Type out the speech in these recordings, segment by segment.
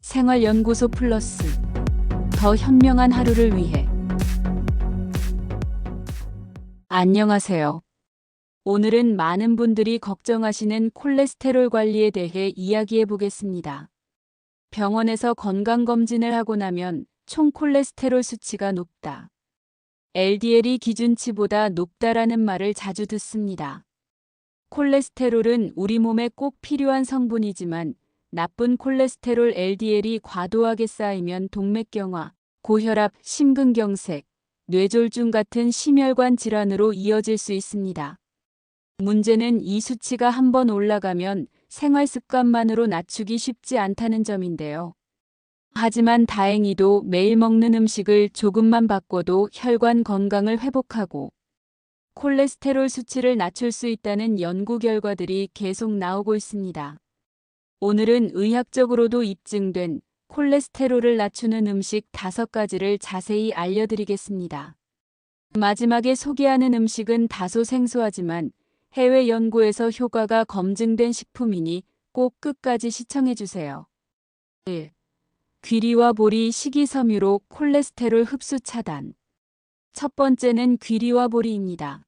생활연구소 플러스 더 현명한 하루를 위해. 안녕하세요. 오늘은 많은 분들이 걱정하시는 콜레스테롤 관리에 대해 이야기해 보겠습니다. 병원에서 건강검진을 하고 나면 총 콜레스테롤 수치가 높다, LDL이 기준치보다 높다라는 말을 자주 듣습니다. 콜레스테롤은 우리 몸에 꼭 필요한 성분이지만 나쁜 콜레스테롤 LDL이 과도하게 쌓이면 동맥경화, 고혈압, 심근경색, 뇌졸중 같은 심혈관 질환으로 이어질 수 있습니다. 문제는 이 수치가 한번 올라가면 생활 습관만으로 낮추기 쉽지 않다는 점인데요. 하지만 다행히도 매일 먹는 음식을 조금만 바꿔도 혈관 건강을 회복하고 콜레스테롤 수치를 낮출 수 있다는 연구 결과들이 계속 나오고 있습니다. 오늘은 의학적으로도 입증된 콜레스테롤을 낮추는 음식 5가지를 자세히 알려드리겠습니다. 마지막에 소개하는 음식은 다소 생소하지만 해외 연구에서 효과가 검증된 식품이니 꼭 끝까지 시청해주세요. 1. 귀리와 보리 식이섬유로 콜레스테롤 흡수 차단. 첫 번째는 귀리와 보리입니다.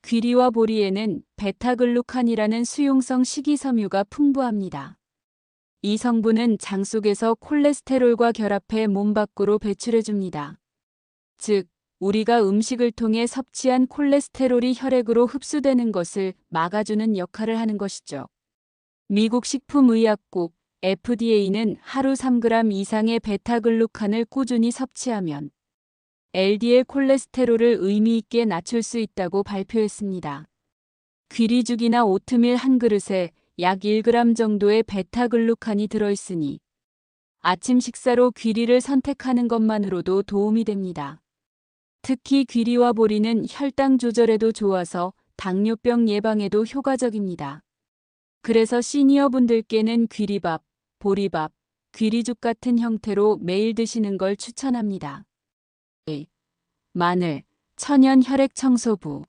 귀리와 보리에는 베타글루칸이라는 수용성 식이섬유가 풍부합니다. 이 성분은 장 속에서 콜레스테롤과 결합해 몸 밖으로 배출해줍니다. 즉, 우리가 음식을 통해 섭취한 콜레스테롤이 혈액으로 흡수되는 것을 막아주는 역할을 하는 것이죠. 미국 식품의약국 FDA는 하루 3g 이상의 베타글루칸을 꾸준히 섭취하면 LDL 콜레스테롤을 의미 있게 낮출 수 있다고 발표했습니다. 귀리죽이나 오트밀 한 그릇에 약 1g 정도의 베타글루칸이 들어있으니 아침 식사로 귀리를 선택하는 것만으로도 도움이 됩니다. 특히 귀리와 보리는 혈당 조절에도 좋아서 당뇨병 예방에도 효과적입니다. 그래서 시니어분들께는 귀리밥, 보리밥, 귀리죽 같은 형태로 매일 드시는 걸 추천합니다. 마늘, 천연 혈액 청소부.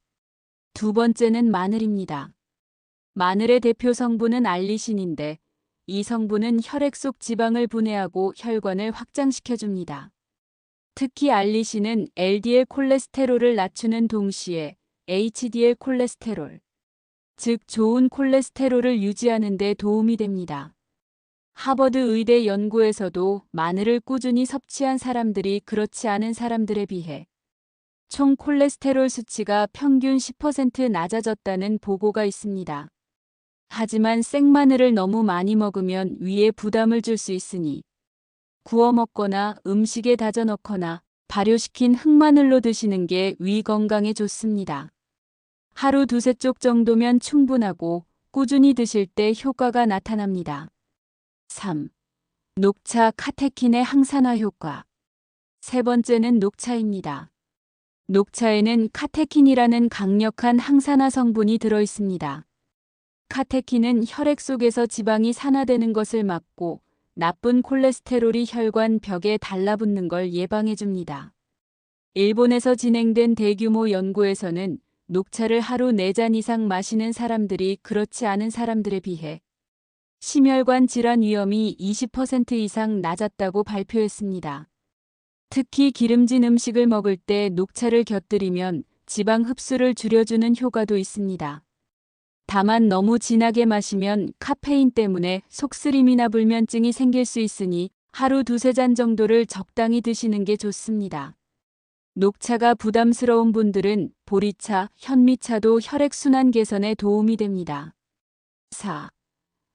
두 번째는 마늘입니다. 마늘의 대표 성분은 알리신인데 이 성분은 혈액 속 지방을 분해하고 혈관을 확장시켜줍니다. 특히 알리신은 LDL 콜레스테롤을 낮추는 동시에 HDL 콜레스테롤, 즉 좋은 콜레스테롤을 유지하는 데 도움이 됩니다. 하버드 의대 연구에서도 마늘을 꾸준히 섭취한 사람들이 그렇지 않은 사람들에 비해 총 콜레스테롤 수치가 평균 10% 낮아졌다는 보고가 있습니다. 하지만 생마늘을 너무 많이 먹으면 위에 부담을 줄 수 있으니 구워 먹거나 음식에 다져 넣거나 발효시킨 흑마늘로 드시는 게 위 건강에 좋습니다. 하루 2~3쪽 정도면 충분하고 꾸준히 드실 때 효과가 나타납니다. 3. 녹차 카테킨의 항산화 효과. 세 번째는 녹차입니다. 녹차에는 카테킨이라는 강력한 항산화 성분이 들어있습니다. 카테킨은 혈액 속에서 지방이 산화되는 것을 막고 나쁜 콜레스테롤이 혈관 벽에 달라붙는 걸 예방해줍니다. 일본에서 진행된 대규모 연구에서는 녹차를 하루 4잔 이상 마시는 사람들이 그렇지 않은 사람들에 비해 심혈관 질환 위험이 20% 이상 낮았다고 발표했습니다. 특히 기름진 음식을 먹을 때 녹차를 곁들이면 지방 흡수를 줄여주는 효과도 있습니다. 다만 너무 진하게 마시면 카페인 때문에 속쓰림이나 불면증이 생길 수 있으니 하루 2~3잔 정도를 적당히 드시는 게 좋습니다. 녹차가 부담스러운 분들은 보리차, 현미차도 혈액순환 개선에 도움이 됩니다. 4.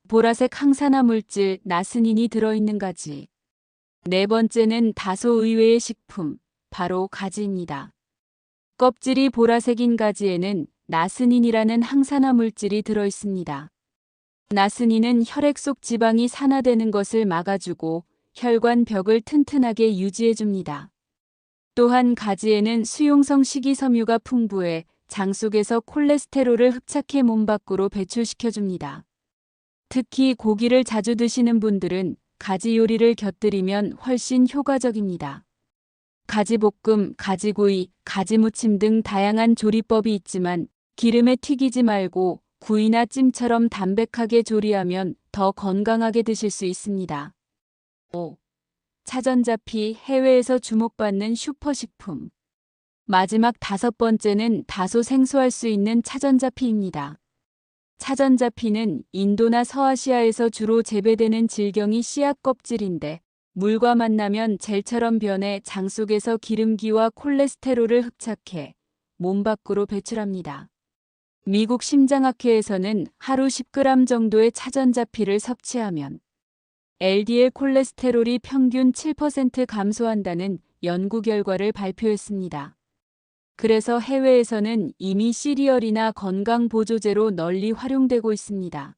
보라색 항산화 물질 나스닌이 들어있는 가지. 네 번째는 다소 의외의 식품, 바로 가지입니다. 껍질이 보라색인 가지에는 나스닌이라는 항산화 물질이 들어있습니다. 나스닌은 혈액 속 지방이 산화되는 것을 막아주고 혈관 벽을 튼튼하게 유지해줍니다. 또한 가지에는 수용성 식이섬유가 풍부해 장 속에서 콜레스테롤을 흡착해 몸 밖으로 배출시켜줍니다. 특히 고기를 자주 드시는 분들은 가지 요리를 곁들이면 훨씬 효과적입니다. 가지볶음, 가지구이, 가지무침 등 다양한 조리법이 있지만 기름에 튀기지 말고 구이나 찜처럼 담백하게 조리하면 더 건강하게 드실 수 있습니다. 5. 차전자피 해외에서 주목받는 슈퍼식품. 마지막 5번째는 다소 생소할 수 있는 차전자피입니다. 차전자피는 인도나 서아시아에서 주로 재배되는 질경이 씨앗 껍질인데 물과 만나면 젤처럼 변해 장 속에서 기름기와 콜레스테롤을 흡착해 몸 밖으로 배출합니다. 미국 심장학회에서는 하루 10g 정도의 차전자피를 섭취하면 LDL 콜레스테롤이 평균 7% 감소한다는 연구 결과를 발표했습니다. 그래서 해외에서는 이미 시리얼이나 건강보조제로 널리 활용되고 있습니다.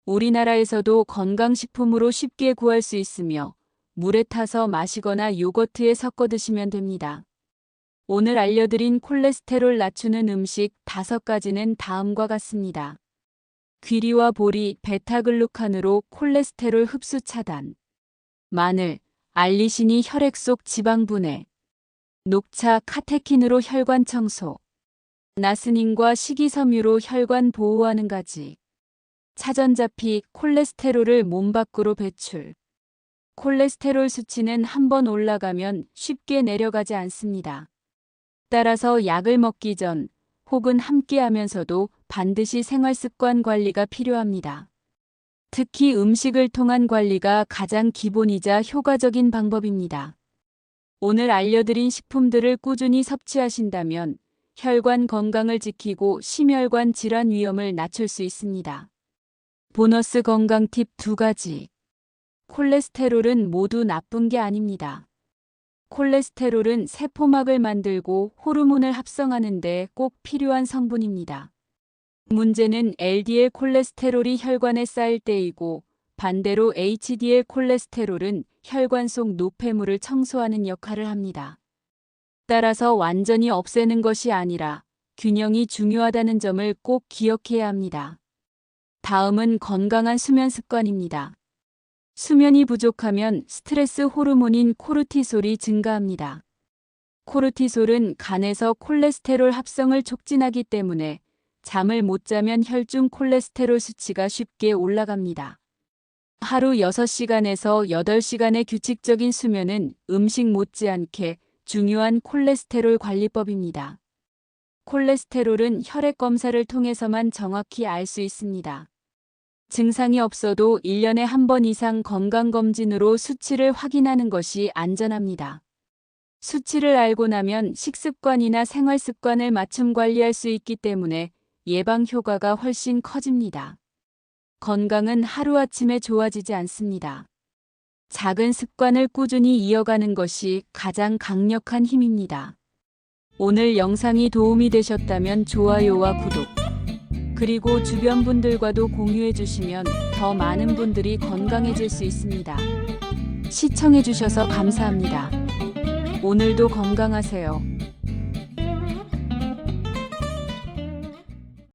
우리나라에서도 건강식품으로 쉽게 구할 수 있으며 물에 타서 마시거나 요거트에 섞어 드시면 됩니다. 오늘 알려드린 콜레스테롤 낮추는 음식 5가지는 다음과 같습니다. 귀리와 보리, 베타글루칸으로 콜레스테롤 흡수 차단. 마늘, 알리신이 혈액 속 지방 분해. 녹차, 카테킨으로 혈관 청소. 나스닌과 식이섬유로 혈관 보호하는 가지. 차전자피, 콜레스테롤을 몸 밖으로 배출. 콜레스테롤 수치는 한번 올라가면 쉽게 내려가지 않습니다. 따라서 약을 먹기 전 혹은 함께 하면서도 반드시 생활습관 관리가 필요합니다. 특히 음식을 통한 관리가 가장 기본이자 효과적인 방법입니다. 오늘 알려드린 식품들을 꾸준히 섭취하신다면 혈관 건강을 지키고 심혈관 질환 위험을 낮출 수 있습니다. 보너스 건강 팁 2가지. 콜레스테롤은 모두 나쁜 게 아닙니다. 콜레스테롤은 세포막을 만들고 호르몬을 합성하는 데 꼭 필요한 성분입니다. 문제는 LDL 콜레스테롤이 혈관에 쌓일 때이고 반대로 HDL 콜레스테롤은 혈관 속 노폐물을 청소하는 역할을 합니다. 따라서 완전히 없애는 것이 아니라 균형이 중요하다는 점을 꼭 기억해야 합니다. 다음은 건강한 수면 습관입니다. 수면이 부족하면 스트레스 호르몬인 코르티솔이 증가합니다. 코르티솔은 간에서 콜레스테롤 합성을 촉진하기 때문에 잠을 못 자면 혈중 콜레스테롤 수치가 쉽게 올라갑니다. 하루 6시간에서 8시간의 규칙적인 수면은 음식 못지않게 중요한 콜레스테롤 관리법입니다. 콜레스테롤은 혈액 검사를 통해서만 정확히 알 수 있습니다. 증상이 없어도 1년에 한 번 이상 건강검진으로 수치를 확인하는 것이 안전합니다. 수치를 알고 나면 식습관이나 생활습관을 맞춤 관리할 수 있기 때문에 예방 효과가 훨씬 커집니다. 건강은 하루아침에 좋아지지 않습니다. 작은 습관을 꾸준히 이어가는 것이 가장 강력한 힘입니다. 오늘 영상이 도움이 되셨다면 좋아요와 구독, 그리고 주변 분들과도 공유해 주시면 더 많은 분들이 건강해질 수 있습니다. 시청해 주셔서 감사합니다. 오늘도 건강하세요.